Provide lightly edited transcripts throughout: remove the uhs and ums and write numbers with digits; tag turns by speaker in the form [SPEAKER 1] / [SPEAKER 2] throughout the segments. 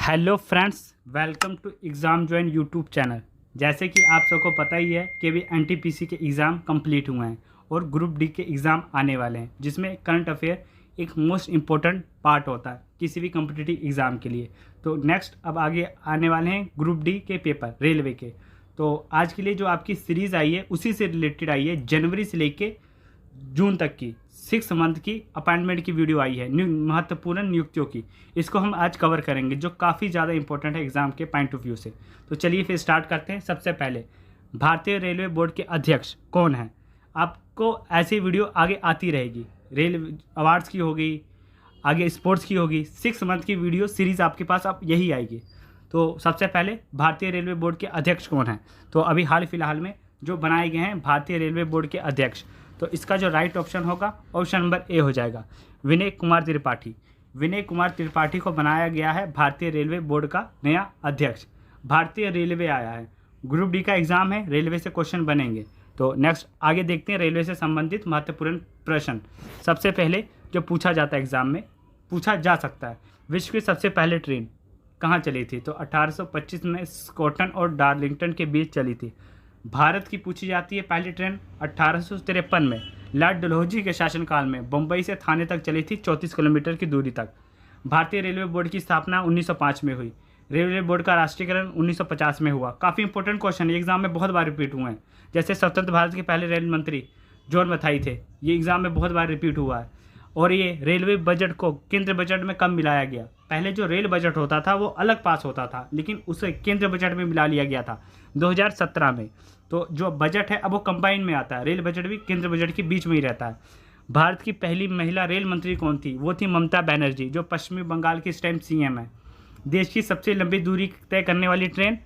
[SPEAKER 1] Hello friends, welcome to exam join YouTube channel. जैसे कि आप सबको पता ही है कि अभी एनटीपीसी के एग्ज़ाम कंप्लीट हुए हैं और ग्रुप डी के एग्ज़ाम आने वाले हैं, जिसमें करंट अफेयर एक मोस्ट इम्पोर्टेंट पार्ट होता है किसी भी कम्पिटिटिव एग्ज़ाम के लिए। तो नेक्स्ट अब आगे आने वाले हैं ग्रुप डी के पेपर रेलवे के। तो आज के लिए जो आपकी सीरीज़ आई है उसी से रिलेटेड आई है, जनवरी से लेके जून तक की 6 मंथ की अपॉइंटमेंट की वीडियो आई है महत्वपूर्ण नियुक्तियों की। इसको हम आज कवर करेंगे जो काफ़ी ज़्यादा इंपॉर्टेंट है एग्जाम के पॉइंट ऑफ व्यू से। तो चलिए फिर स्टार्ट करते हैं। सबसे पहले भारतीय रेलवे बोर्ड के अध्यक्ष कौन है। आपको ऐसी वीडियो आगे आती रहेगी, रेल अवार्ड्स की होगी, आगे स्पोर्ट्स की होगी, 6 मंथ की वीडियो सीरीज़ आपके पास अब यही आएगी। तो सबसे पहले भारतीय रेलवे बोर्ड के अध्यक्ष कौन है। तो अभी हाल फिलहाल में जो बनाए गए हैं भारतीय रेलवे बोर्ड के अध्यक्ष, तो इसका जो राइट ऑप्शन होगा ऑप्शन नंबर ए हो जाएगा, विनय कुमार त्रिपाठी। विनय कुमार त्रिपाठी को बनाया गया है भारतीय रेलवे बोर्ड का नया अध्यक्ष। भारतीय रेलवे आया है, ग्रुप डी का एग्जाम है, रेलवे से क्वेश्चन बनेंगे। तो नेक्स्ट आगे देखते हैं रेलवे से संबंधित महत्वपूर्ण प्रश्न। सबसे पहले जो पूछा जाता है एग्जाम में, पूछा जा सकता है, विश्व की सबसे पहले ट्रेन कहाँ चली थी। तो 1825 में स्कॉटन और डार्लिंगटन के बीच चली थी। भारत की पूछी जाती है पहली ट्रेन 1853 में लॉर्ड डलहौजी के शासनकाल में बम्बई से थाने तक चली थी 34 किलोमीटर की दूरी तक। भारतीय रेलवे बोर्ड की स्थापना 1905 में हुई। रेलवे बोर्ड का राष्ट्रीयकरण 1950 में हुआ। काफ़ी इंपॉर्टेंट क्वेश्चन है, एग्जाम में बहुत बार रिपीट हुए हैं। जैसे स्वतंत्र भारत के पहले रेल मंत्री जॉन मथाई थे, ये एग्जाम में बहुत बार रिपीट हुआ है। और ये रेलवे बजट को केंद्र बजट में कब मिलाया गया। पहले जो रेल बजट होता था वो अलग पास होता था, लेकिन उसे केंद्र बजट में मिला लिया गया था 2017 में। तो जो बजट है अब वो कंबाइन में आता है, रेल बजट भी केंद्र बजट के बीच में ही रहता है। भारत की पहली महिला रेल मंत्री कौन थी। वो थी ममता बनर्जी, जो पश्चिमी बंगाल की इस टाइम सीएम है। देश की सबसे लंबी दूरी तय करने वाली ट्रेन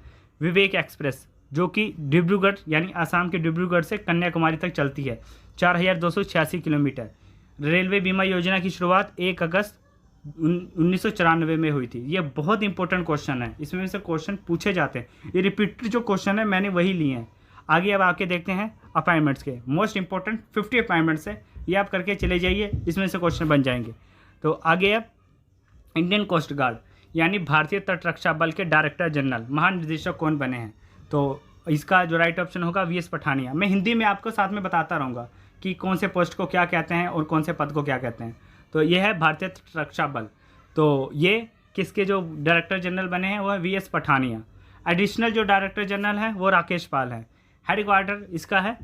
[SPEAKER 1] विवेक एक्सप्रेस, जो कि डिब्रूगढ़ यानी आसाम के डिब्रूगढ़ से कन्याकुमारी तक चलती है, 4286 किलोमीटर। रेलवे बीमा योजना की शुरुआत 1 अगस्त 1994 में हुई थी। ये बहुत इंपॉर्टेंट क्वेश्चन है, इसमें से क्वेश्चन पूछे जाते हैं। ये रिपीटेड जो क्वेश्चन है मैंने वही लिए हैं। आगे अब आके देखते हैं अपॉइंटमेंट्स के मोस्ट इंपॉर्टेंट 50 अपॉइंटमेंट्स है, ये आप करके चले जाइए, इसमें से क्वेश्चन बन जाएंगे। तो आगे अब इंडियन कोस्ट गार्ड यानी भारतीय तट रक्षा बल के डायरेक्टर जनरल महानिदेशक कौन बने हैं। तो इसका जो राइट ऑप्शन होगा वीएस पठानिया। मैं हिंदी में आपको साथ में बताता रहूँगा कि कौन से पोस्ट को क्या कहते हैं और कौन से पद को क्या कहते हैं। तो ये है भारतीय तट रक्षा बल। तो ये किसके जो डायरेक्टर जनरल बने हैं वो है वीएस पठानिया। एडिशनल जो डायरेक्टर जनरल है वो राकेश पाल है। हेडक्वार्टर इसका है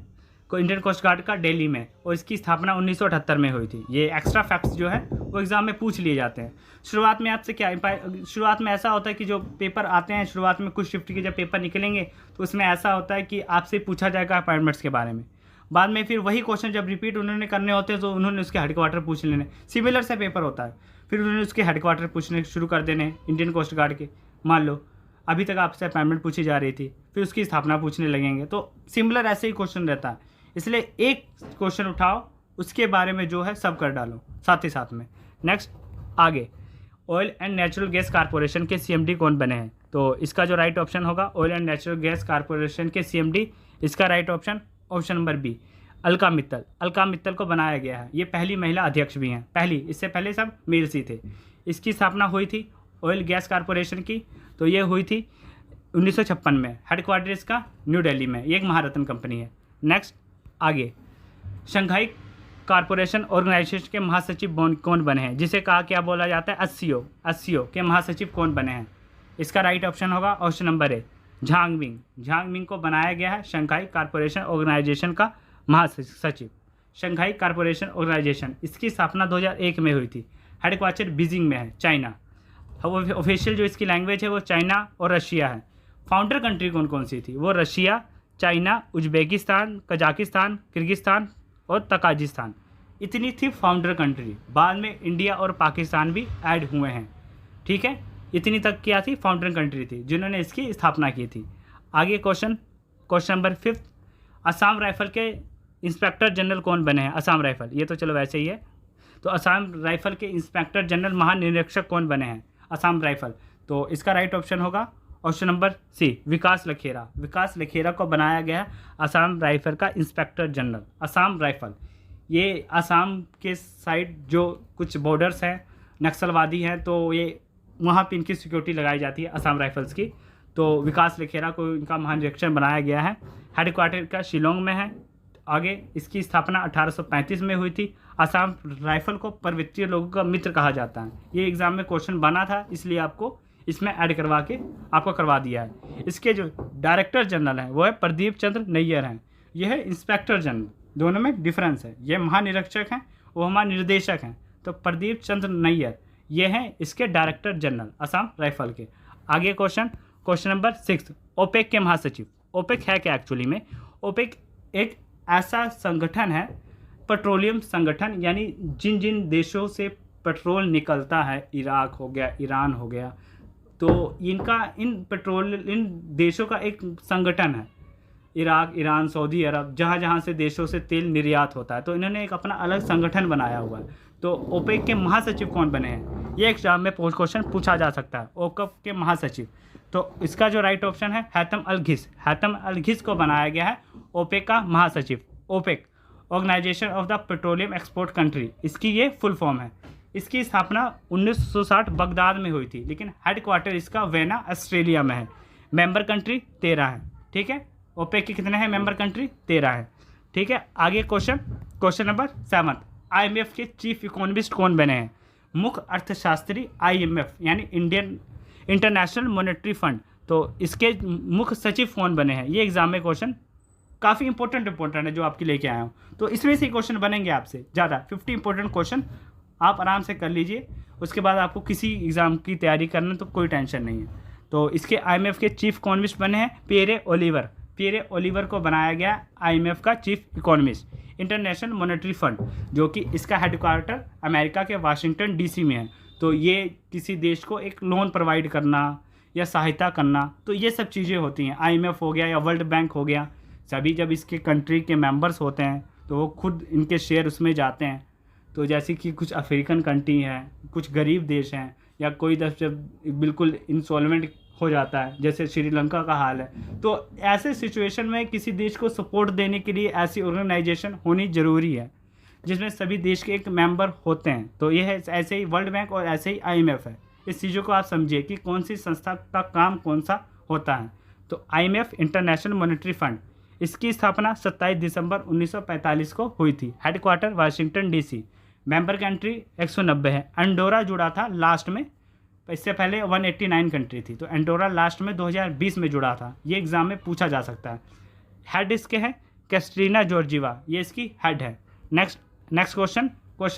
[SPEAKER 1] इंडियन कोस्ट गार्ड का दिल्ली में, और इसकी स्थापना 1978 में हुई थी। ये एक्स्ट्रा फैक्ट्स जो है वो एग्जाम में पूछ लिए जाते हैं। शुरुआत में आपसे क्या शुरुआत में ऐसा होता है कि जो पेपर आते हैं शुरुआत में कुछ शिफ्ट के जब पेपर निकलेंगे तो उसमें ऐसा होता है कि आपसे पूछा जाएगा अपॉइंटमेंट्स के बारे में। बाद में फिर वही क्वेश्चन जब रिपीट उन्होंने करने होते हैं तो उन्होंने उसके हेडक्वार्टर पूछ लेने, सिमिलर से पेपर होता है, फिर उन्होंने उसके हेडक्वार्टर पूछने शुरू कर देने इंडियन कोस्ट गार्ड के। मान लो अभी तक आपसे अपॉइंटमेंट पूछी जा रही थी, फिर उसकी स्थापना पूछने लगेंगे, तो सिमिलर ऐसे ही क्वेश्चन रहता है। इसलिए एक क्वेश्चन उठाओ, उसके बारे में जो है सब कर डालो साथ ही साथ में। नेक्स्ट आगे oil and natural gas corporation के सीएमडी कौन बने हैं। तो इसका जो राइट ऑप्शन होगा oil and natural gas corporation के सीएमडी, इसका right option option number B Alka Mittal. Alka Mittal को बनाया गया है, ये पहली महिला अध्यक्ष भी हैं, पहली, इससे पहले सब मेल्स ही थे। इसकी स्थापना हुई थी ऑयल गैस कॉरपोरेशन की, तो ये हुई थी 1956 में। हेडक्वार्टर इसका न्यू दिल्ली में, ये एक महारत्न कंपनी है। नेक्स्ट आगे शंघाई कॉरपोरेशन ऑर्गेनाइजेशन के महासचिव कौन बने हैं, जिसे कहा क्या बोला जाता है एससीओ के महासचिव कौन बने हैं। इसका राइट ऑप्शन होगा ऑप्शन नंबर ए झांगमिंग। झांगमिंग को बनाया गया है शंघाई कॉरपोरेशन ऑर्गेनाइजेशन का महासचिव। शंघाई कॉरपोरेशन ऑर्गेनाइजेशन, इसकी स्थापना 2001 में हुई थी। हेडक्वार्टर बीजिंग में है, चाइना। ऑफिशियल जो इसकी लैंग्वेज है वो चाइना और रशिया है। फाउंडर कंट्री कौन कौन सी थी, वो Russia, China, Uzbekistan, Kazakhstan, Kyrgyzstan और तकाजिस्तान, इतनी थी फाउंडर कंट्री। बाद में इंडिया और पाकिस्तान भी ऐड हुए हैं, ठीक है। इतनी तक क्या थी फाउंडर कंट्री थी जिन्होंने इसकी स्थापना की थी। आगे क्वेश्चन नंबर 5, असम राइफल के इंस्पेक्टर जनरल कौन बने हैं। असम राइफल, ये तो चलो वैसे ही है। तो असम राइफल के इंस्पेक्टर जनरल महानिरीक्षक कौन बने हैं असम राइफल। तो इसका राइट ऑप्शन होगा ऑप्शन नंबर सी विकास लखेरा। विकास लखेरा को बनाया गया असम राइफल का इंस्पेक्टर जनरल। असम राइफल ये असम के साइड जो कुछ बॉर्डर्स हैं नक्सलवादी हैं, तो ये वहाँ पे इनकी सिक्योरिटी लगाई जाती है असम राइफल्स की। तो विकास लेखेरा को इनका महानिरीक्षक बनाया गया है। हेडक्वार्टर का शिलोंग में है। आगे इसकी स्थापना 1835 में हुई थी। असम राइफल को पर्वतीय लोगों का मित्र कहा जाता है। ये एग्जाम में क्वेश्चन बना था, इसलिए आपको इसमें ऐड करवा के आपको करवा दिया है। इसके जो डायरेक्टर जनरल हैं वो है प्रदीप चंद्र नैयर हैं। यह है इंस्पेक्टर जनरल, दोनों में डिफरेंस है। ये महानिरीक्षक हैं, वो महानिर्देशक हैं। तो प्रदीप चंद्र नैयर ये हैं इसके डायरेक्टर जनरल असम राइफल के। आगे क्वेश्चन नंबर 6, ओपेक के महासचिव। ओपेक है क्या एक्चुअली में? ओपेक एक ऐसा संगठन है, पेट्रोलियम संगठन, यानी जिन जिन देशों से पेट्रोल निकलता है, इराक हो गया, ईरान हो गया, तो इन देशों का एक संगठन है। इराक, ईरान, सऊदी अरब, जहाँ से देशों से तेल निर्यात होता है, तो इन्होंने एक अपना अलग संगठन बनाया हुआ है। तो ओपेक के महासचिव कौन बने हैं? ये एग्जाम में क्वेश्चन पूछा जा सकता है, ओपेक के महासचिव। तो इसका जो राइट ऑप्शन है हैतम अल घिस। हैतम अल घिस को बनाया गया है ओपेक का महासचिव। OPEC, organization of the petroleum export country, इसकी ये फुल फॉर्म है। इसकी स्थापना 1960 बगदाद में हुई थी, लेकिन हेडक्वार्टर इसका वेना ऑस्ट्रेलिया में है। मेंबर कंट्री 13 है। ठीक है, ओपेक के कितने हैं मेंबर कंट्री? 13 है। ठीक है, आगे क्वेश्चन नंबर 7, IMF के चीफ इकोनॉमिस्ट कौन बने हैं? मुख्य अर्थशास्त्री IMF यानी इंटरनेशनल मॉनेटरी फंड, तो इसके मुख्य सचिव कौन बने हैं? ये एग्जाम में क्वेश्चन काफ़ी इंपॉर्टेंट है जो आपके लेके आया हूँ। तो इसमें से क्वेश्चन बनेंगे आपसे ज़्यादा, 50 इंपॉर्टेंट क्वेश्चन आप आराम से कर लीजिए। उसके बाद आपको किसी एग्ज़ाम की तैयारी करना तो कोई टेंशन नहीं है। तो इसके IMF के चीफ इकोनॉमिस्ट बने हैं पियरे ओलिवर। पियरे ओलिवर को बनाया गया IMF का chief economist. International monetary fund, जो कि इसका हेडक्वार्टर अमेरिका के वाशिंगटन DC में है। तो ये किसी देश को एक लोन प्रोवाइड करना या सहायता करना, तो ये सब चीज़ें होती हैं। IMF हो गया या वर्ल्ड बैंक हो गया, सभी जब इसके कंट्री के मेंबर्स होते हैं तो वो खुद इनके शेयर उसमें जाते हैं। तो जैसे कि कुछ अफ्रीकन कंट्री हैं, कुछ गरीब देश हैं, या कोई देश जब बिल्कुल इंसॉल्वेंट हो जाता है, जैसे श्रीलंका का हाल है, तो ऐसे सिचुएशन में किसी देश को सपोर्ट देने के लिए ऐसी ऑर्गेनाइजेशन होनी ज़रूरी है जिसमें सभी देश के एक मेंबर होते हैं। तो ये है ऐसे ही वर्ल्ड बैंक और ऐसे ही IMF है। इस चीज़ों को आप समझिए कि कौन सी संस्था का काम कौन सा होता है। तो IMF इंटरनेशनल मॉनेटरी फंड, इसकी स्थापना 27 दिसंबर 1945 को हुई थी। Headquarter Washington DC। Member country 190 है। अंडोरा जुड़ा था लास्ट में, इससे पहले 189 कंट्री थी। तो अंडोरा लास्ट में 2020 में जुड़ा था। ये एग्जाम में पूछा जा सकता है। हेड इसके हैं कैस्ट्रीना जॉर्जिवा, ये इसकी हेड है। Next question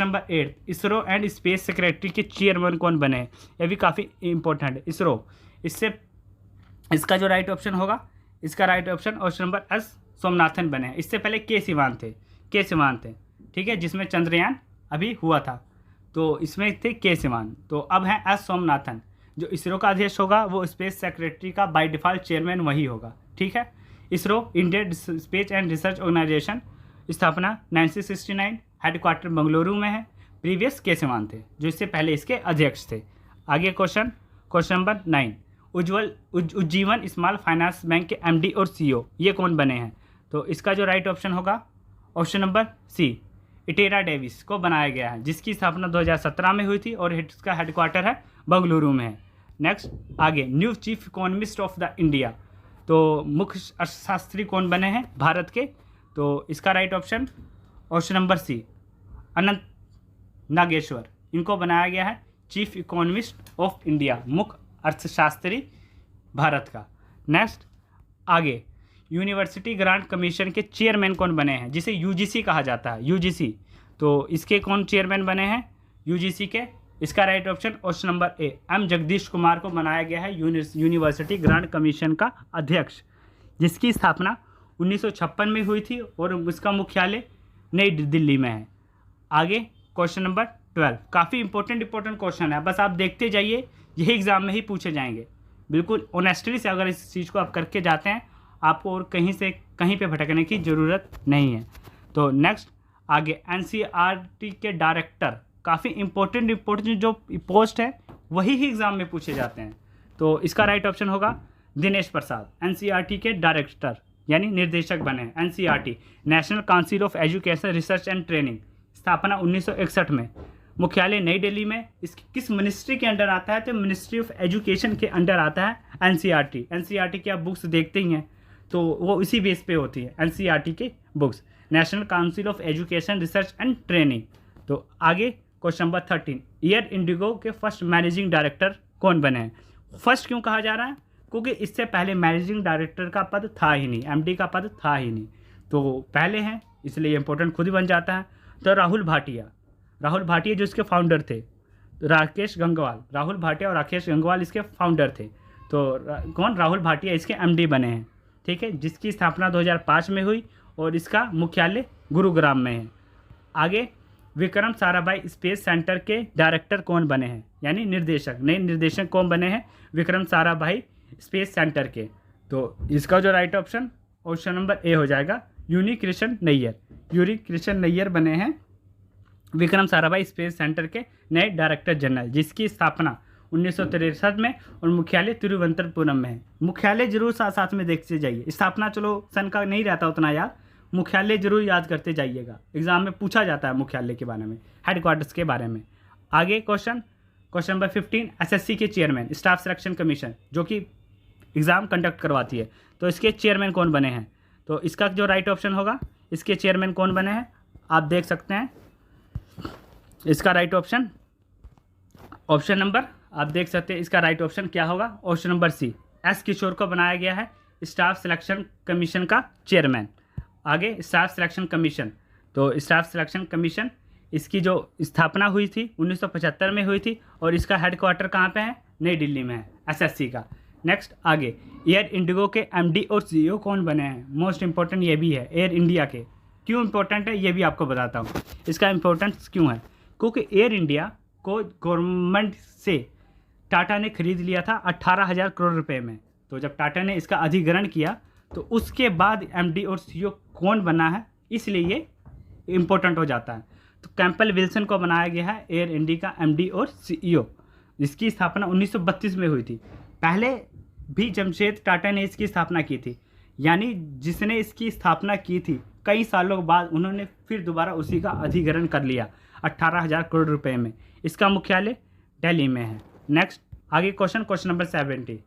[SPEAKER 1] number 8, ISRO and space secretary के चेयरमैन कौन बने हैं? ये भी काफ़ी इंपॉर्टेंट है। इसरो, इसका जो राइट ऑप्शन होगा, इसका right option number S Somanathan बने हैं। इससे पहले के सिवान थे। ठीक है, जिसमें चंद्रयान अभी हुआ था, तो इसमें थे के सिवान। तो अब हैं S सोमनाथन। जो इसरो का अध्यक्ष होगा वो स्पेस सेक्रेटरी का बाय डिफ़ॉल्ट चेयरमैन वही होगा। ठीक है, ISRO Indian space and research organization, स्थापना 1969, हेडक्वार्टर बेंगलुरु में है। प्रीवियस के सिवान थे जो इससे पहले इसके अध्यक्ष थे। आगे question number 9, Ujjivan small finance bank के MD और CEO ये कौन बने हैं? तो इसका जो राइट ऑप्शन होगा ऑप्शन नंबर C, इटेरा डेविस को बनाया गया है, जिसकी स्थापना 2017 में हुई थी और इसका हेडक्वार्टर है बेंगलुरु में है। नेक्स्ट आगे, new chief economist of the India, तो मुख्य अर्थशास्त्री कौन बने हैं भारत के? तो इसका राइट ऑप्शन नंबर C, अनंत नागेश्वर, इनको बनाया गया है चीफ इकोनॉमिस्ट ऑफ इंडिया, मुख्य अर्थशास्त्री भारत का। नेक्स्ट आगे, यूनिवर्सिटी ग्रांट कमीशन के चेयरमैन कौन बने हैं, जिसे UGC कहा जाता है, UGC। तो इसके कौन चेयरमैन बने हैं UGC के? इसका right option number A, M Jagdish Kumar को बनाया गया है यूनिवर्सिटी ग्रांट कमीशन का अध्यक्ष, जिसकी स्थापना 1956 में हुई थी और इसका मुख्यालय नई दिल्ली में है। आगे क्वेश्चन नंबर 12, काफ़ी इंपॉर्टेंट क्वेश्चन है, बस आप देखते जाइए, यही एग्ज़ाम में ही पूछे जाएंगे। बिल्कुल ऑनेस्टली से अगर इस चीज़ को आप करके जाते हैं, आपको और कहीं पे भटकने की ज़रूरत नहीं है। तो नेक्स्ट आगे, NCERT के डायरेक्टर, काफ़ी इंपॉर्टेंट जो पोस्ट है वही ही एग्ज़ाम में पूछे जाते हैं। तो इसका राइट ऑप्शन होगा दिनेश प्रसाद, NCERT के डायरेक्टर यानी निर्देशक बने हैं। NCERT national council of education research and training, स्थापना 1961 में। मुख्यालय नई दिल्ली में। इस किस मिनिस्ट्री के अंडर आता है? तो मिनिस्ट्री ऑफ एजुकेशन के अंडर आता है। एनसीईआरटी, एनसीईआरटी की आप बुक्स देखते ही हैं तो वो इसी बेस पे होती है, एनसीईआरटी की books. National council of education research and training. तो आगे क्वेश्चन नंबर 13, एयर इंडिगो के फर्स्ट मैनेजिंग डायरेक्टर कौन बने हैं? फर्स्ट क्यों कहा जा रहा है? क्योंकि इससे पहले मैनेजिंग डायरेक्टर का पद था ही नहीं, एमडी का पद था ही नहीं, तो पहले हैं इसलिए इंपॉर्टेंट खुद ही बन जाता है। तो राहुल भाटिया जो इसके फाउंडर थे, राकेश गंगवाल, राहुल भाटिया और राकेश गंगवाल इसके फाउंडर थे। तो कौन? राहुल भाटिया इसके एमडी बने हैं, ठीक है, जिसकी स्थापना 2005 में हुई और इसका मुख्यालय गुरुग्राम में है। आगे विक्रम साराभाई स्पेस सेंटर के डायरेक्टर कौन बने हैं, यानी निर्देशक, नए निर्देशक कौन बने हैं? विक्रम साराभाई स्पेस सेंटर के। तो इसका जो राइट ऑप्शन नंबर ए हो जाएगा, यूनी कृष्ण नैयर बने हैं विक्रम साराभाई स्पेस सेंटर के नए डायरेक्टर जनरल, जिसकी स्थापना 1963 में और मुख्यालय तिरुवनंतपुरम में है। मुख्यालय जरूर साथ साथ में देखते जाइए, स्थापना चलो सन का नहीं रहता उतना याद, मुख्यालय जरूर याद करते जाइएगा, एग्जाम में पूछा जाता है मुख्यालय के बारे में, हेडक्वार्टर्स के बारे में। आगे क्वेश्चन नंबर 15, एसएससी के चेयरमैन, स्टाफ सिलेक्शन कमीशन, जो कि एग्ज़ाम कंडक्ट करवाती है, तो इसके चेयरमैन कौन बने हैं? तो इसका जो राइट ऑप्शन होगा, इसके चेयरमैन कौन बने हैं आप देख सकते हैं। इसका राइट ऑप्शन नंबर आप देख सकते हैं, इसका राइट ऑप्शन क्या होगा? ऑप्शन नंबर सी, एस किशोर को बनाया गया है स्टाफ सिलेक्शन कमीशन का चेयरमैन। आगे स्टाफ सिलेक्शन कमीशन, तो स्टाफ सिलेक्शन कमीशन इसकी जो स्थापना हुई थी 1975 में हुई थी और इसका हेडक्वार्टर कहाँ पे है? नई दिल्ली में है, एसएससी का। नेक्स्ट आगे, एयर इंडिगो के एमडी और सीईओ कौन बने हैं? मोस्ट इंपॉर्टेंट ये भी है, एयर इंडिया के। क्यों इंपॉर्टेंट है ये भी आपको बताता हूँ, इसका इंपॉर्टेंस क्यों है। क्योंकि एयर इंडिया को गवर्नमेंट से टाटा ने खरीद लिया था 18,000 करोड़ रुपए में। तो जब टाटा ने इसका अधिग्रहण किया तो उसके बाद एमडी और सीईओ कौन बना है, इसलिए ये इम्पोर्टेंट हो जाता है। तो कैंपबेल विल्सन को बनाया गया है एयर इंडिया का एमडी और सीईओ, जिसकी स्थापना 1932 में हुई थी। पहले भी जमशेद टाटा ने इसकी स्थापना की थी, यानी जिसने इसकी स्थापना की थी कई सालों बाद उन्होंने फिर दोबारा उसी का अधिग्रहण कर लिया 18,000 करोड़ रुपए में। इसका मुख्यालय दिल्ली में है। नेक्स्ट आगे क्वेश्चन नंबर 70,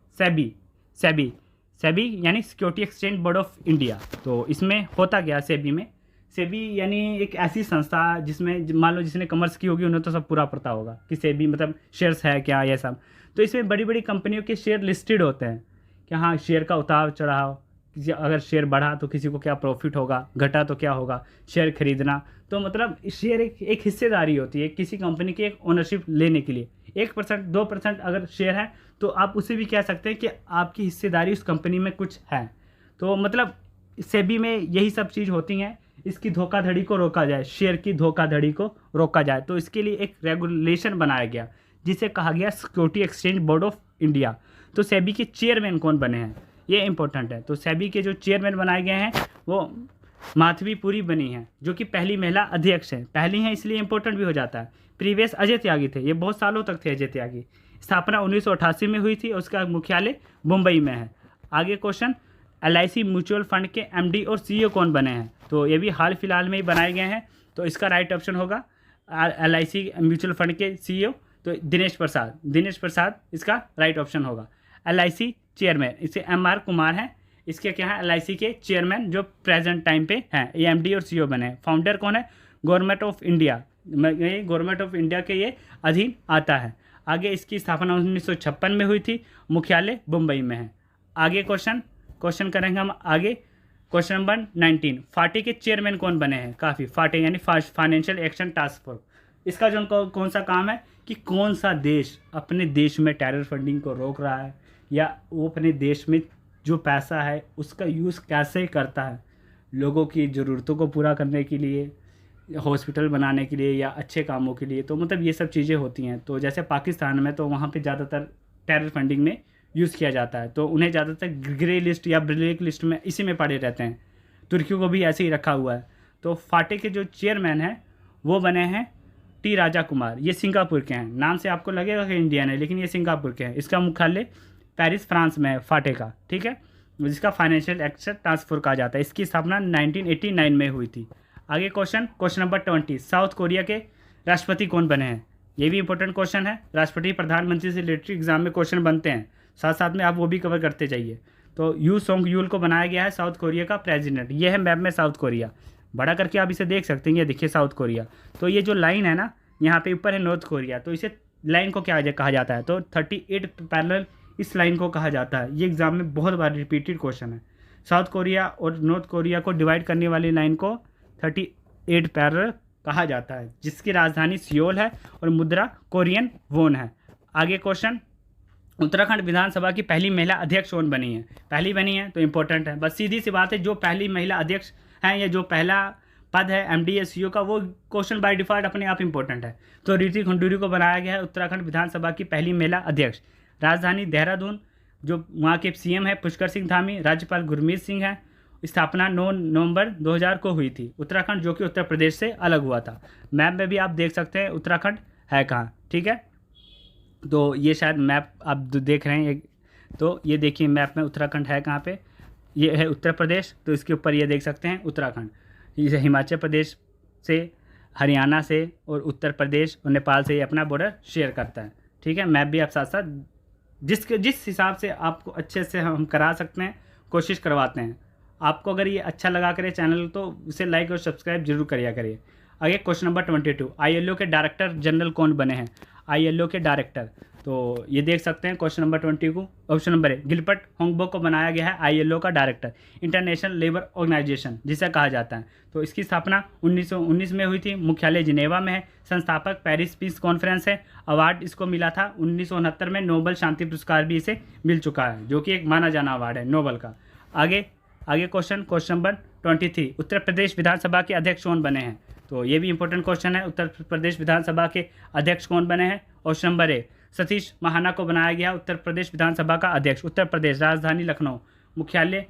[SPEAKER 1] सेबी यानी security exchange board of India. तो इसमें होता क्या? सेबी यानी एक ऐसी संस्था जिसमें मान लो जिसने कॉमर्स की होगी उन्हें तो सब पूरा पता होगा कि सेबी मतलब शेयर्स है क्या, ये सब। तो इसमें बड़ी बड़ी कंपनियों के शेयर लिस्टेड होते हैं कि हाँ शेयर का उतार चढ़ाव, अगर शेयर बढ़ा तो किसी को क्या प्रॉफिट होगा, घटा तो क्या होगा, शेयर खरीदना। तो मतलब शेयर एक हिस्सेदारी होती है किसी कंपनी की एक ओनरशिप लेने के लिए। 1% 2% अगर शेयर है तो आप उसे भी कह सकते हैं कि आपकी हिस्सेदारी उस कंपनी में कुछ है। तो मतलब सेबी में यही सब चीज़ होती हैं, इसकी धोखाधड़ी को रोका जाए, शेयर की धोखाधड़ी को रोका जाए। तो इसके लिए एक रेगुलेशन बनाया गया जिसे कहा गया security exchange board of India. तो सेबी के चेयरमैन कौन बने हैं ये इंपॉर्टेंट है। तो सेबी के जो चेयरमैन बनाए गए हैं वो माधवी पुरी बनी हैं, जो कि पहली महिला अध्यक्ष हैं। पहली हैं इसलिए इंपॉर्टेंट भी हो जाता है। प्रीवियस अजय त्यागी थे, ये बहुत सालों तक थे अजय त्यागी। स्थापना 1988 में हुई थी, उसका मुख्यालय मुंबई में है। आगे क्वेश्चन, LIC म्यूचुअल फंड के MD और CEO कौन बने हैं? तो ये भी हाल फिलहाल में ही बनाए गए हैं। तो इसका राइट ऑप्शन होगा LIC म्यूचुअल फंड के CEO तो दिनेश प्रसाद इसका राइट ऑप्शन होगा। LIC चेयरमैन इसे MR कुमार हैं, इसके क्या है LIC के चेयरमैन जो प्रेजेंट टाइम पे हैं, ये MD और CEO बने हैं। फाउंडर कौन है? Government of India, government of India के ये अधीन आता है। आगे इसकी स्थापना 1956 में हुई थी, मुख्यालय मुंबई में है। आगे क्वेश्चन करेंगे हम आगे। क्वेश्चन नंबर 19, फाटे के चेयरमैन कौन बने हैं? काफ़ी फाटे यानी फाइनेंशियल एक्शन टास्क फोर्स। इसका जो कौन सा काम है कि कौन सा देश अपने देश में टेरर फंडिंग को रोक रहा है, या वो अपने देश में जो पैसा है उसका यूज़ कैसे करता है लोगों की ज़रूरतों को पूरा करने के लिए, हॉस्पिटल बनाने के लिए या अच्छे कामों के लिए। तो मतलब ये सब चीज़ें होती हैं। तो जैसे पाकिस्तान में तो वहाँ पे ज़्यादातर टेरर फंडिंग में यूज़ किया जाता है, तो उन्हें ज़्यादातर ग्रे लिस्ट या ब्लैक लिस्ट में इसी में पड़े रहते हैं। तुर्कियों को भी ऐसे ही रखा हुआ है। तो फाटे के जो चेयरमैन हैं वो बने हैं टी राजा कुमार। ये सिंगापुर के हैं, नाम से आपको लगेगा कि इंडियन है लेकिन ये सिंगापुर के हैं। इसका मुख्यालय पेरिस फ्रांस में है फाटे का, ठीक है, जिसका फाइनेंशियल एक्शन टास्क फोर्स कहा जाता है। इसकी स्थापना 1989 में हुई थी। आगे क्वेश्चन नंबर 20, साउथ कोरिया के राष्ट्रपति कौन बने हैं, ये भी इंपॉर्टेंट क्वेश्चन है। राष्ट्रपति प्रधानमंत्री से रिलेटेड एग्जाम में क्वेश्चन बनते हैं, साथ साथ में आप वो भी कवर करते जाइए। तो यू सोंग यूल को बनाया गया है साउथ कोरिया का प्रेसिडेंट। ये है मैप में साउथ कोरिया, बड़ा करके आप इसे देख सकते हैं, ये देखिए साउथ कोरिया। तो ये जो लाइन है ना, यहाँ पे ऊपर है नॉर्थ कोरिया, तो इसे लाइन को क्या कहा जाता है, तो 38 पैरेलल इस लाइन को कहा जाता है। ये एग्जाम में बहुत बार रिपीटेड क्वेश्चन है। साउथ कोरिया और नॉर्थ कोरिया को डिवाइड करने वाली लाइन को 38 पैरेलल कहा जाता है, जिसकी राजधानी सियोल है और मुद्रा कोरियन वोन है। आगे क्वेश्चन, उत्तराखंड विधानसभा की पहली महिला अध्यक्ष कौन बनी है, पहली बनी है तो इंपॉर्टेंट है, बस सीधी सी बात है। जो पहली महिला अध्यक्ष हैं या जो पहला पद है MDSU का, वो क्वेश्चन बाय डिफॉल्ट अपने आप इंपॉर्टेंट है। तो रीति खंडूरी को बनाया गया है उत्तराखंड विधानसभा की पहली महिला अध्यक्ष। राजधानी देहरादून, जो वहाँ के CM है पुष्कर सिंह धामी, राज्यपाल गुरमीत सिंह है। स्थापना 9 नवंबर 2000 को हुई थी। उत्तराखंड जो कि उत्तर प्रदेश से अलग हुआ था। मैप में भी आप देख सकते हैं उत्तराखंड है कहाँ, ठीक है। तो ये शायद मैप आप देख रहे हैं, तो ये देखिए मैप में उत्तराखंड है कहाँ पे, ये है उत्तर प्रदेश, तो इसके ऊपर ये देख सकते हैं उत्तराखंड। ये हिमाचल प्रदेश से, हरियाणा से और उत्तर प्रदेश और नेपाल से ये अपना बॉर्डर शेयर करता है, ठीक है। मैप भी आप साथ साथ जिस हिसाब से आपको अच्छे से हम करा सकते हैं कोशिश करवाते हैं। आपको अगर ये अच्छा लगा करे चैनल तो इसे लाइक और सब्सक्राइब जरूर करिए करिए। आगे क्वेश्चन नंबर 22, ILO के डायरेक्टर जनरल कौन बने हैं, ILO के डायरेक्टर, तो ये देख सकते हैं क्वेश्चन नंबर 20 को। ऑप्शन नंबर ए, गिलबर्ट होंगबो को बनाया गया है ILO का डायरेक्टर, इंटरनेशनल लेबर ऑर्गेनाइजेशन जिसे कहा जाता है। तो इसकी स्थापना 1919 में हुई थी, मुख्यालय जिनेवा में है, संस्थापक पेरिस पीस कॉन्फ्रेंस है। अवार्ड इसको मिला था 1969 में, नोबेल शांति पुरस्कार भी इसे मिल चुका है, जो कि एक माना जाना अवार्ड है नोबेल का। आगे क्वेश्चन नंबर 23, उत्तर प्रदेश विधानसभा के अध्यक्ष कौन बने हैं, तो ये भी इंपॉर्टेंट क्वेश्चन है। उत्तर प्रदेश विधानसभा के अध्यक्ष कौन बने हैं। ऑप्शन नंबर ए, सतीश महाना को बनाया गया उत्तर प्रदेश विधानसभा का अध्यक्ष। उत्तर प्रदेश, राजधानी लखनऊ, मुख्यालय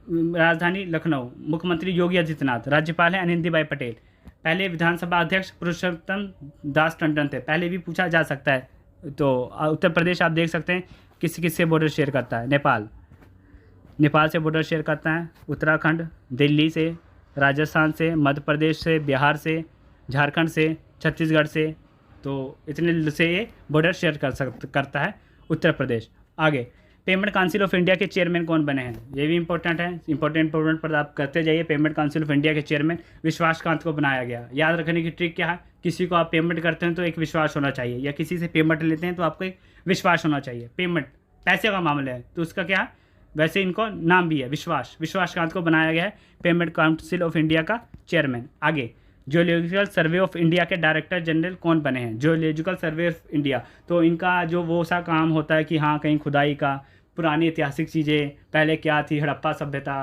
[SPEAKER 1] राजधानी लखनऊ, मुख्यमंत्री योगी आदित्यनाथ, राज्यपाल है आनंदीबेन पटेल। पहले विधानसभा अध्यक्ष पुरुषोत्तम दास टंडन थे, पहले भी पूछा जा सकता है। तो उत्तर प्रदेश आप देख सकते हैं किससे बॉर्डर शेयर करता है, नेपाल से बॉर्डर शेयर करता है। उत्तराखंड दिल्ली से, राजस्थान से, मध्य प्रदेश से, बिहार से, झारखंड से, छत्तीसगढ़ से, तो इतने से ये बॉर्डर शेयर करता है उत्तर प्रदेश। आगे, पेमेंट काउंसिल ऑफ इंडिया के चेयरमैन कौन बने हैं, ये भी इंपॉर्टेंट है। इंपॉर्टेंट पर आप करते जाइए। पेमेंट काउंसिल ऑफ इंडिया के चेयरमैन विश्वास कांत को बनाया गया। याद रखने की ट्रिक क्या है, किसी को आप पेमेंट करते हैं तो एक विश्वास होना चाहिए, या किसी से पेमेंट लेते हैं तो आपको एक विश्वास होना चाहिए। पेमेंट पैसे का मामला है तो उसका क्या है, वैसे इनको नाम भी है विश्वास कांत को बनाया गया है पेमेंट काउंसिल ऑफ इंडिया का चेयरमैन। आगे, जियोलॉजिकल सर्वे ऑफ इंडिया के डायरेक्टर जनरल कौन बने हैं। जियोलॉजिकल सर्वे ऑफ इंडिया, तो इनका जो वो सा काम होता है कि हाँ कहीं खुदाई का, पुरानी ऐतिहासिक चीज़ें पहले क्या थी, हड़प्पा सभ्यता,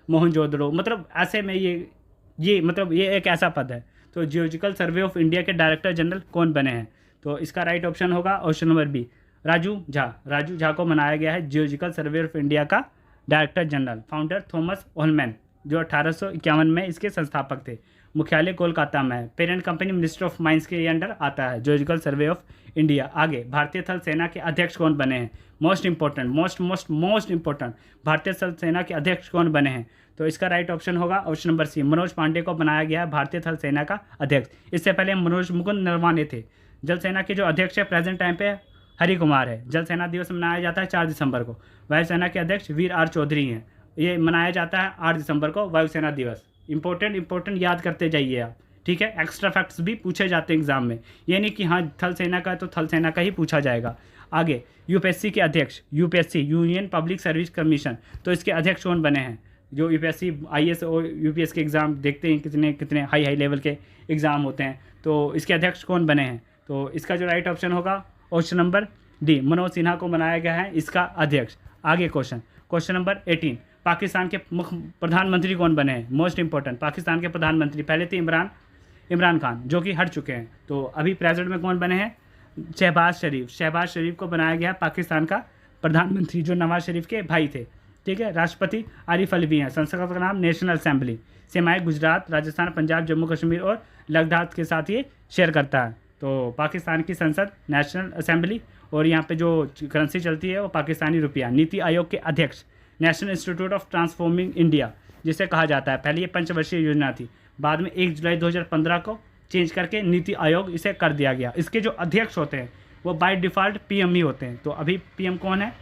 [SPEAKER 1] मोहनजोदड़ो, मतलब ऐसे में ये मतलब ये एक ऐसा पद है। तो जियोलॉजिकल सर्वे ऑफ इंडिया के डायरेक्टर जनरल कौन बने हैं, तो इसका राइट ऑप्शन होगा option number B, Raju Jha को बनाया गया है जियोलॉजिकल सर्वे ऑफ इंडिया का director general. Founder Thomas Oldham, जो 1851 में इसके संस्थापक थे। मुख्यालय कोलकाता में है। Parent company minister of mines के अंडर आता है जियोलॉजिकल सर्वे ऑफ इंडिया। आगे, भारतीय थल सेना के अध्यक्ष कौन बने हैं, मोस्ट इंपॉर्टेंट भारतीय थल सेना के अध्यक्ष कौन बने हैं, तो इसका राइट ऑप्शन होगा option number C, Manoj Pande को बनाया गया है भारतीय थल सेना का अध्यक्ष। इससे पहले मनोज मुकुंद नरवाने थे। जल सेना के जो अध्यक्ष है प्रेजेंट टाइम पे हरि कुमार है। जल सेना दिवस मनाया जाता है 4 दिसंबर को। वायुसेना के अध्यक्ष वीर आर चौधरी हैं। ये मनाया जाता है 8 दिसंबर को वायुसेना दिवस। इंपॉर्टेंट याद करते जाइए आप, ठीक है। एक्स्ट्रा फैक्ट्स भी पूछे जाते हैं एग्जाम में, ये नहीं कि हाँ थल सेना का है तो थल सेना का ही पूछा जाएगा। आगे, यूपीएससी के अध्यक्ष, UPSC union public service commission, तो इसके अध्यक्ष कौन बने हैं। जो यूपीएससी IAS और यूपीएस के एग्ज़ाम देखते हैं कितने हाई लेवल के एग्ज़ाम होते हैं, तो इसके अध्यक्ष कौन बने हैं, तो इसका जो राइट ऑप्शन होगा option number D, Manoj Sinha को बनाया गया है इसका अध्यक्ष। आगे क्वेश्चन नंबर 18, पाकिस्तान के मुख्य प्रधानमंत्री कौन बने हैं, मोस्ट इंपॉर्टेंट। पाकिस्तान के प्रधानमंत्री पहले थे इमरान खान, जो कि हट चुके हैं। तो अभी प्रेजेंट में कौन बने हैं, शहबाज शरीफ को बनाया गया पाकिस्तान का प्रधानमंत्री, जो नवाज शरीफ के भाई थे, ठीक है। राष्ट्रपति आरिफ अलवी हैं। संसद का नाम नेशनल असेंबली। सीमाएं गुजरात, राजस्थान, पंजाब, जम्मू कश्मीर और लद्दाख के साथ ये शेयर करता है। तो पाकिस्तान की संसद नेशनल असेंबली, और यहाँ पे जो करेंसी चलती है वो पाकिस्तानी रुपया। नीति आयोग के अध्यक्ष, national institute of transforming India जिसे कहा जाता है। पहले ये पंचवर्षीय योजना थी, बाद में 1 जुलाई 2015 को चेंज करके नीति आयोग इसे कर दिया गया। इसके जो अध्यक्ष होते हैं वो बाय डिफ़ॉल्ट पीएम ही होते हैं। तो अभी पीएम कौन है?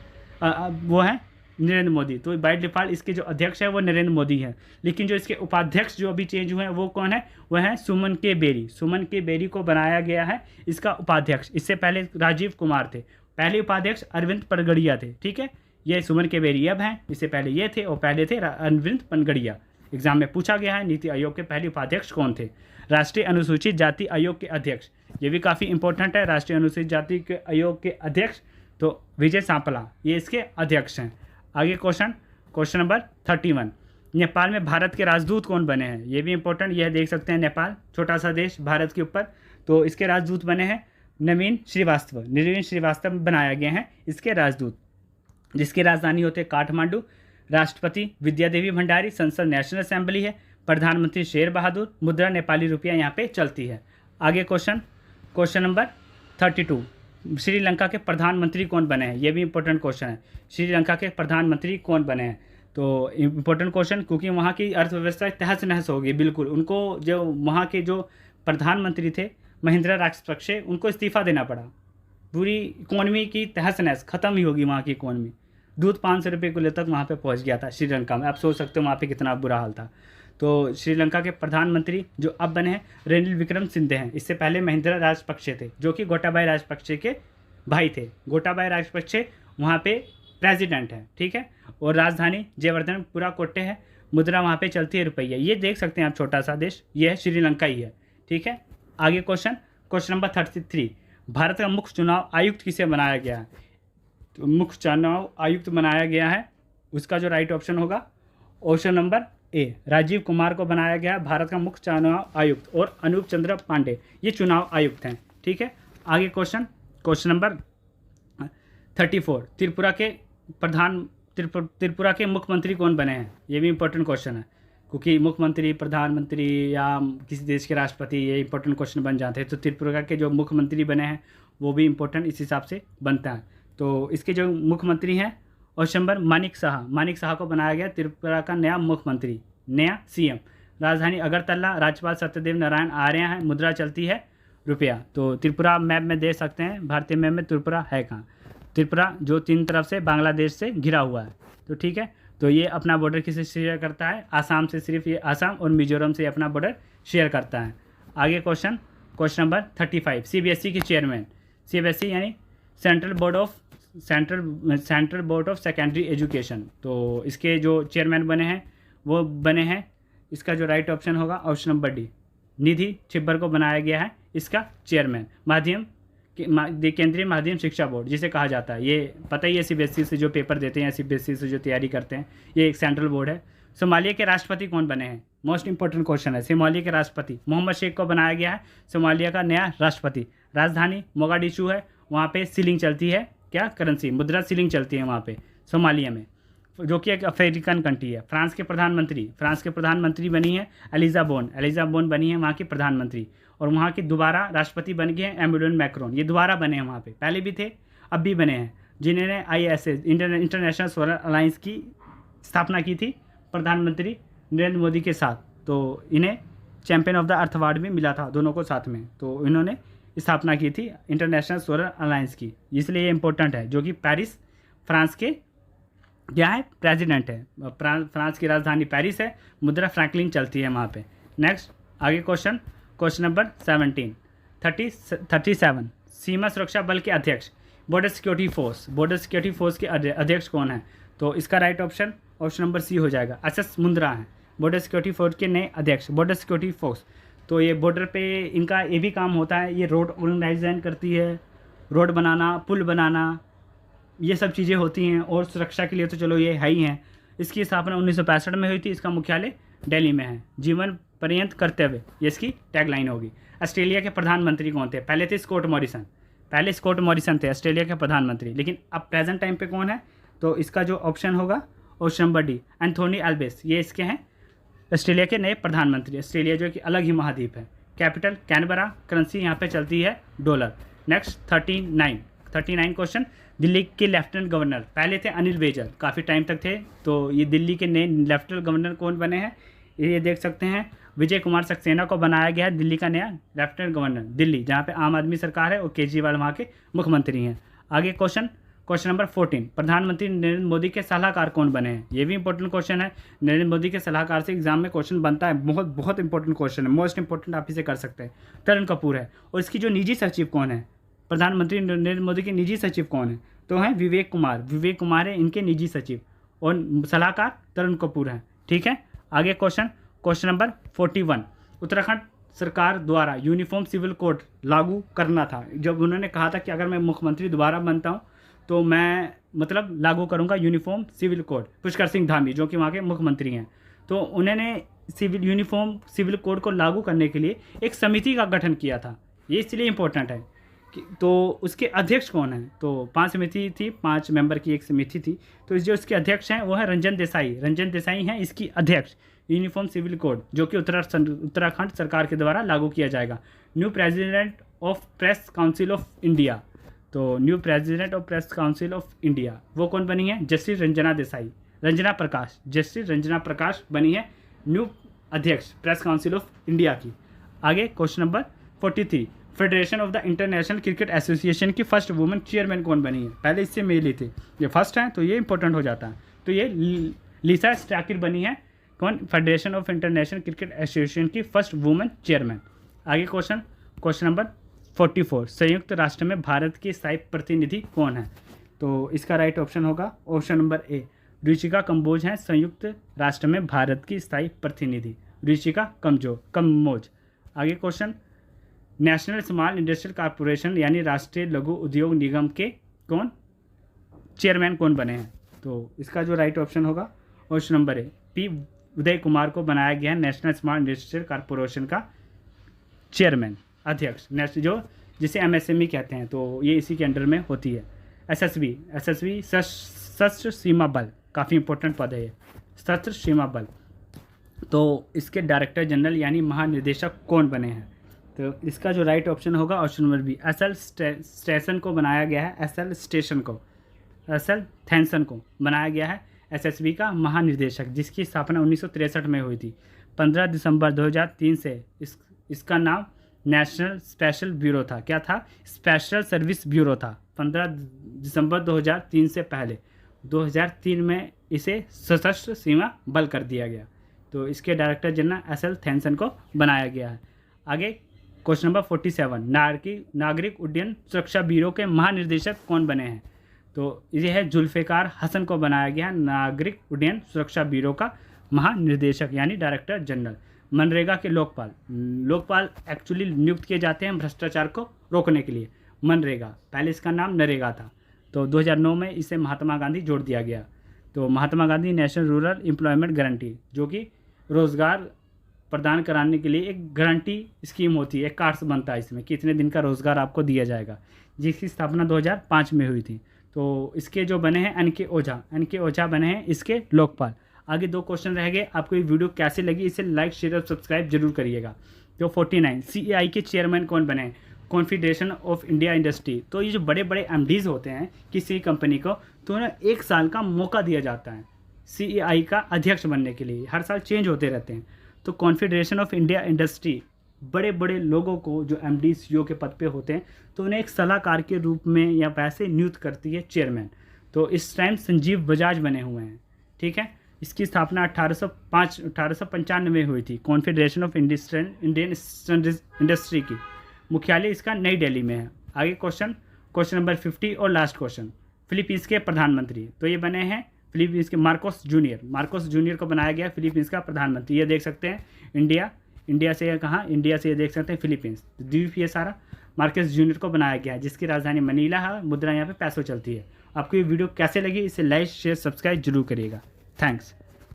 [SPEAKER 1] वो है नरेंद्र मोदी। तो बाय डिफ़ॉल्ट इसके जो अध्यक्ष है वो नरेंद्र मोदी है। लेकिन जो इसके उपाध्यक्ष जो अभी चेंज हुए हैं वो कौन है? वह है सुमन के बेरी। सुमन के बेरी को बनाया गया है इसका उपाध्यक्ष। इससे पहले राजीव कुमार थे, पहले उपाध्यक्ष अरविंद पनगड़िया थे। ठीक है, ये सुमन के बेरी अब हैं, इससे पहले ये थे और पहले थे अरविंद पनगड़िया। एग्जाम में पूछा गया है नीति आयोग के पहले उपाध्यक्ष कौन थे? राष्ट्रीय अनुसूचित जाति आयोग के अध्यक्ष, ये भी काफ़ी इंपॉर्टेंट है। राष्ट्रीय अनुसूचित जाति के आयोग के अध्यक्ष तो विजय सांपला, ये इसके अध्यक्ष हैं। आगे क्वेश्चन नंबर 31, नेपाल में भारत के राजदूत कौन बने हैं? ये भी इंपॉर्टेंट, यह देख सकते हैं। नेपाल छोटा सा देश भारत के ऊपर, तो इसके राजदूत बने हैं नवीन श्रीवास्तव बनाया गया है इसके राजदूत, जिसकी राजधानी होते हैं काठमांडू। राष्ट्रपति विद्या देवी भंडारी, संसद नेशनल असेंबली है, प्रधानमंत्री शेर बहादुर, मुद्रा नेपाली रुपया यहाँ पे चलती है। आगे क्वेश्चन नंबर 32, श्रीलंका के प्रधानमंत्री कौन बने हैं? ये भी इंपॉर्टेंट क्वेश्चन है। श्रीलंका के प्रधानमंत्री कौन बने हैं? तो इम्पोर्टेंट क्वेश्चन, क्योंकि वहाँ की अर्थव्यवस्था तहस नहस हो गई बिल्कुल। उनको जो वहाँ के जो प्रधानमंत्री थे महिंद्रा राजपक्षे, उनको इस्तीफ़ा देना पड़ा। पूरी इकोनॉमी की तहस नहस खत्म ही होगी वहाँ की इकोनॉमी। दूध 500 रुपये किलो तक वहाँ पे पहुँच गया था श्रीलंका में। आप सोच सकते हो वहाँ पे कितना बुरा हाल था। तो श्रीलंका के प्रधानमंत्री जो अब बने हैं रेनिल विक्रमसिंघे हैं। इससे पहले महिंद्रा राजपक्षे थे जो कि गोटाबाया राजपक्षे के भाई थे। गोटाबाया राजपक्षे वहाँ पे प्रेसिडेंट हैं। ठीक है, और राजधानी जयवर्धनपुरा कोट्टे है। मुद्रा वहाँ पे चलती है रुपया। ये देख सकते हैं आप, छोटा सा देश, ये है श्रीलंका ही है। ठीक है, आगे क्वेश्चन नंबर 33, भारत का मुख्य चुनाव आयुक्त किसे बनाया गया है? तो मुख्य चुनाव आयुक्त बनाया गया है, उसका जो राइट ऑप्शन होगा option number A, Rajiv Kumar को बनाया गया है भारत का मुख्य चुनाव आयुक्त, और अनूप चंद्र पांडे ये चुनाव आयुक्त हैं। ठीक है, आगे क्वेश्चन नंबर 34, त्रिपुरा के मुख्यमंत्री कौन बने हैं? ये भी इंपॉर्टेंट क्वेश्चन है, क्योंकि मुख्यमंत्री, प्रधानमंत्री या किसी देश के राष्ट्रपति ये इंपॉर्टेंट क्वेश्चन बन जाते हैं। तो त्रिपुरा के जो मुख्यमंत्री बने हैं वो भी इंपॉर्टेंट इस हिसाब से बनता है। तो इसके जो मुख्यमंत्री हैं ऑप्शन नंबर मानिक शाह को बनाया गया त्रिपुरा का नया मुख्यमंत्री, नया सीएम। राजधानी अगरतला, राज्यपाल सत्यदेव नारायण आर्य हैं, मुद्रा चलती है रुपया। तो त्रिपुरा मैप में देख सकते हैं, भारतीय मैप में त्रिपुरा है कहाँ? त्रिपुरा जो 3 तरफ से बांग्लादेश से घिरा हुआ है। तो ठीक है, तो ये अपना बॉर्डर किसे शेयर करता है? आसाम से। सिर्फ ये आसाम और मिजोरम से अपना बॉर्डर शेयर करता है। आगे क्वेश्चन नंबर 35, सीबीएसई के चेयरमैन, सीबीएसई यानी central board of secondary education. तो इसके जो चेयरमैन बने हैं वो बने हैं, इसका जो राइट ऑप्शन होगा ऑप्शन नंबर डी, निधि छिब्बर को बनाया गया है इसका चेयरमैन। केंद्रीय माध्यमिक शिक्षा बोर्ड जिसे कहा जाता है, ये पता ही है, सीबीएसई से जो पेपर देते हैं या सीबीएसई से जो तैयारी करते हैं, ये एक सेंट्रल बोर्ड है। सोमालिया के राष्ट्रपति कौन बने हैं? मोस्ट इंपॉर्टेंट क्वेश्चन है। सोमालिया के राष्ट्रपति मोहम्मद शेख को बनाया गया है सोमालिया का नया राष्ट्रपति। राजधानी मोगाडिशु है, वहाँ पे सीलिंग चलती है, क्या करेंसी, मुद्रा सीलिंग चलती है वहाँ पे सोमालिया में, जो कि एक अफ्रीकन कंट्री है। फ्रांस के प्रधानमंत्री बनी है एलिजा बोन बनी है वहाँ की प्रधानमंत्री, और वहाँ के दोबारा राष्ट्रपति बन गए हैं एमेनुएल मैक्रोन। ये दोबारा बने हैं, वहाँ पे पहले भी थे अब भी बने हैं, जिन्होंने ISS इंटरनेशनल सोलर अलायंस की स्थापना की थी प्रधानमंत्री नरेंद्र मोदी के साथ। तो इन्हें champion of the earth award भी मिला था दोनों को साथ में। तो इन्होंने स्थापना की थी इंटरनेशनल सोलर अलायंस की, इसलिए ये इंपॉर्टेंट है। जो कि पेरिस फ्रांस के क्या है, प्रेसिडेंट है। फ्रांस की राजधानी पेरिस है, मुद्रा फ्रैंकलिन चलती है वहाँ पे। नेक्स्ट आगे क्वेश्चन नंबर 37, सीमा सुरक्षा बल के अध्यक्ष, बॉर्डर सिक्योरिटी फोर्स के अध्यक्ष कौन है? तो इसका राइट ऑप्शन नंबर सी हो जाएगा, SS मुंद्रा है बॉर्डर सिक्योरिटी फोर्स के नए अध्यक्ष, बॉर्डर सिक्योरिटी फोर्स। तो ये बॉर्डर पे इनका ये भी काम होता है, ये रोड ऑर्गेनाइजेशन करती है, रोड बनाना, पुल बनाना, ये सब चीज़ें होती हैं। और सुरक्षा के लिए तो चलो ये है ही हैं। इसकी स्थापना 1965 में हुई थी, इसका मुख्यालय दिल्ली में है। जीवन पर्यंत कर्तव्य, ये इसकी टैगलाइन होगी। ऑस्ट्रेलिया के प्रधानमंत्री कौन थे? पहले थे स्कॉट मॉरिसन थे ऑस्ट्रेलिया के प्रधानमंत्री, लेकिन अब प्रेजेंट टाइम पे कौन है? तो इसका जो ऑप्शन होगा ऑप्शन नंबर डी, एंथोनी एल्बेस, ये इसके हैं ऑस्ट्रेलिया के नए प्रधानमंत्री। ऑस्ट्रेलिया जो कि अलग ही महाद्वीप है। कैपिटल कैनबरा, करेंसी यहाँ पे चलती है डॉलर। नेक्स्ट 39 क्वेश्चन, दिल्ली के लेफ्टिनेंट गवर्नर पहले थे अनिल बैजल, काफ़ी टाइम तक थे। तो ये दिल्ली के नए लेफ्टिनेंट गवर्नर कौन बने हैं? ये देख सकते हैं विजय कुमार सक्सेना को बनाया गया है दिल्ली का नया लेफ्टिनेंट गवर्नर, दिल्ली जहाँ पे आम आदमी सरकार है और केजरीवाल वहाँ के मुख्यमंत्री हैं। आगे क्वेश्चन नंबर 14, प्रधानमंत्री नरेंद्र मोदी के सलाहकार कौन बने हैं? ये भी इंपॉर्टेंट क्वेश्चन है। नरेंद्र मोदी के सलाहकार से एग्जाम में क्वेश्चन बनता है, बहुत बहुत इंपॉर्टेंट क्वेश्चन है, मोस्ट इंपॉर्टेंट आप इसे कर सकते हैं। तरुण कपूर है। और इसकी जो निजी सचिव कौन है? प्रधानमंत्री नरेंद्र मोदी के निजी सचिव कौन है? तो हैं विवेक कुमार है इनके निजी सचिव, और सलाहकार तरुण कपूर हैं। ठीक है, आगे क्वेश्चन नंबर 41, उत्तराखंड सरकार द्वारा यूनिफॉर्म सिविल कोड लागू करना था। जब उन्होंने कहा था कि अगर मैं मुख्यमंत्री दोबारा बनता हूँ तो मैं मतलब लागू करूँगा uniform civil code, Pushkar Singh Dhami जो कि वहाँ के मुख्यमंत्री हैं, तो उन्होंने यूनिफॉर्म सिविल कोड को लागू करने के लिए एक समिति का गठन किया था। ये इसलिए इम्पोर्टेंट है तो उसके अध्यक्ष कौन हैं? तो 5 समिति थी, 5 मेंबर की एक समिति थी। तो जो इसके अध्यक्ष हैं वो है रंजन देसाई हैं इसकी अध्यक्ष। यूनिफॉर्म सिविल कोड जो कि उत्तराखंड सरकार के द्वारा लागू किया जाएगा। New president of press council of India, तो new president of press council of India वो कौन बनी है? जस्टिस रंजना प्रकाश बनी है न्यू अध्यक्ष प्रेस काउंसिल ऑफ इंडिया की। आगे question number 43, federation of the international cricket association की फर्स्ट वुमेन चेयरमैन कौन बनी है? पहले इससे मेल ही थे, ये फर्स्ट है तो ये इंपॉर्टेंट हो जाता है। तो ये लिसा स्टाकिर बनी है कौन? Federation of international cricket association की फर्स्ट वुमेन चेयरमैन। आगे क्वेश्चन नंबर 44, संयुक्त राष्ट्र में भारत की स्थायी प्रतिनिधि कौन है? तो इसका राइट ऑप्शन होगा option number A, Ruchika Kamboj हैं संयुक्त राष्ट्र में भारत की स्थायी प्रतिनिधि, रुचिका कंबोज। आगे question, national small industrial corporation यानी राष्ट्रीय लघु उद्योग निगम के चेयरमैन कौन बने हैं? तो इसका जो राइट ऑप्शन होगा ऑप्शन नंबर ए, पी उदय कुमार को बनाया गया है नेशनल स्मॉल इंडस्ट्रियल कॉरपोरेशन का चेयरमैन, अध्यक्ष, जो जिसे MSME कहते हैं, तो ये इसी के अंडर में होती है। SSB सशस्त्र सीमा बल, काफ़ी इंपॉर्टेंट पद है ये, सशस्त्र सीमा बल। तो इसके डायरेक्टर जनरल यानी महानिदेशक कौन बने हैं? तो इसका जो राइट ऑप्शन होगा ऑप्शन नंबर बी, एसएल थैनसन को बनाया गया है SSB का महानिदेशक, जिसकी स्थापना 1963 में हुई थी। 15 दिसंबर 2003 से इसका नाम नेशनल स्पेशल ब्यूरो था। क्या था? स्पेशल सर्विस ब्यूरो था। 15 दिसंबर 2003 से पहले 2003 में इसे सशस्त्र सीमा बल कर दिया गया। तो इसके डायरेक्टर जनरल SL थैनसन को बनाया गया है। आगे क्वेश्चन नंबर 47, नागरिक उड्डयन सुरक्षा ब्यूरो के महानिदेशक कौन बने हैं? तो ये है जुल्फ़िकार हसन को बनाया गया है नागरिक उड्डयन सुरक्षा ब्यूरो का महानिदेशक यानी डायरेक्टर जनरल। मनरेगा के लोकपाल एक्चुअली नियुक्त किए जाते हैं भ्रष्टाचार को रोकने के लिए। मनरेगा, पहले इसका नाम नरेगा था, तो 2009 में इसे महात्मा गांधी जोड़ दिया गया। तो Mahatma Gandhi national rural employment guarantee, जो कि रोज़गार प्रदान कराने के लिए एक गारंटी स्कीम होती है, एक कार्ड्स बनता है इसमें कि इतने दिन का रोज़गार आपको दिया जाएगा, जिसकी स्थापना 2005 में हुई थी। तो इसके जो बने हैं एन के ओझा बने हैं इसके लोकपाल। आगे 2 क्वेश्चन रह गए। आपको ये वीडियो कैसे लगी इसे लाइक शेयर और सब्सक्राइब जरूर करिएगा। तो 49, CEI के चेयरमैन कौन बने हैं? Confederation of India industry. तो ये जो बड़े बड़े MDs होते हैं किसी कंपनी को, तो उन्हें 1 साल का मौका दिया जाता है CEI का अध्यक्ष बनने के लिए, हर साल चेंज होते रहते हैं। तो कॉन्फेडरेशन ऑफ इंडिया इंडस्ट्री बड़े बड़े लोगों को जो MD CEO के पद पे होते हैं तो उन्हें एक सलाहकार के रूप में या वैसे नियुक्त करती है चेयरमैन। तो इस टाइम संजीव बजाज बने हुए हैं। ठीक है, इसकी स्थापना 1895 में हुई थी। कॉन्फेडरेशन ऑफ इंडियन इंडस्ट्री की मुख्यालय इसका नई दिल्ली में है। आगे क्वेश्चन नंबर 50 और लास्ट क्वेश्चन, फिलीपींस के प्रधानमंत्री। तो ये बने हैं फिलीपींस के मार्कोस जूनियर को बनाया गया फिलीपींस का प्रधानमंत्री। ये देख सकते हैं इंडिया से कहाँ, इंडिया से ये देख सकते हैं फिलीपींस, द्वीप ये सारा। मार्कोस जूनियर को बनाया गया है जिसकी राजधानी मनीला है, मुद्रा यहाँ पे पैसों चलती है। आपको ये वीडियो कैसे लगी इसे लाइक शेयर सब्सक्राइब जरूर करिएगा। थैंक्स।